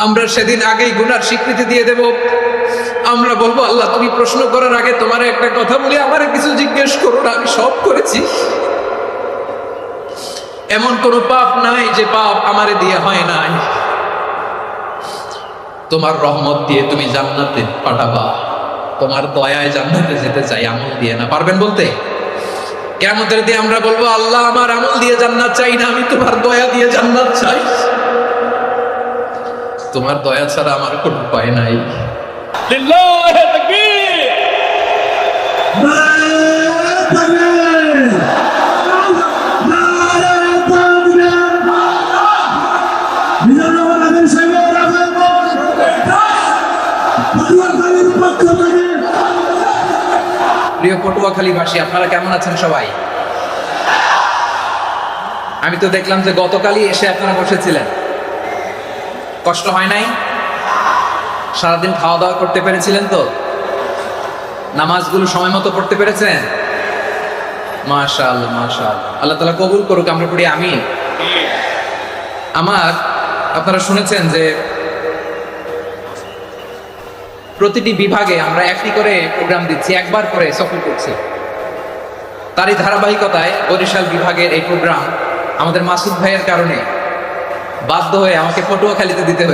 আমরা সেদিন আগেই গুনার স্বীকৃতি দিয়ে দেব। আমরা বলবো, আল্লাহ তুমি প্রশ্ন করার আগে তোমার একটা কথা বলি, আমারে কিছু জিজ্ঞেস করো না, আমি সব করেছি। এমন কোন পাপ নাই যে পাপ আমারে দিয়ে হয় নাই। তোমার রহমত দিয়ে তুমি জান্নাতে পাঠাবা, তোমার দয়ায় জান্নাতে যেতে চাই, আমল দিয়ে না। পারবেন বলতে? কিয়ামতের দিন আমরা বলবো, আল্লাহ আমার আমল দিয়ে জান্নাত চাই না, আমি তোমার দয়া দিয়ে জান্নাত চাই। তোমার দয়া ছাড়া আমার কোনো উপায় নাই। লিল্লাহি তাকবীর। প্রিয় পটুয়াখালীবাসী, আপনারা কেমন আছেন সবাই? আমি তো দেখলাম যে গতকালই এসে আপনারা বসেছিলেন, কষ্ট হয় নাই? সারাদিন খাওয়া দাওয়া করতে পেরেছিলেন তো? নামাজগুলো সময় মতো পড়তে পেরেছেন? মাশাআল্লাহ মাশাআল্লাহ, আল্লাহ তাআলা কবুল করুক, আমরা পড়ি আমিন। আমার আপনারা শুনেছেন যে প্রতিটি বিভাগে আমরা একটি করে প্রোগ্রাম দিচ্ছি, একবার করে সফর করছি। তারই ধারাবাহিকতায় বরিশাল বিভাগের এই প্রোগ্রাম আমাদের মাসুদ ভাইয়ের কারণে বাধ্য হয়ে আমাকে পটুয়াখালীতে দিতে হয়েছে।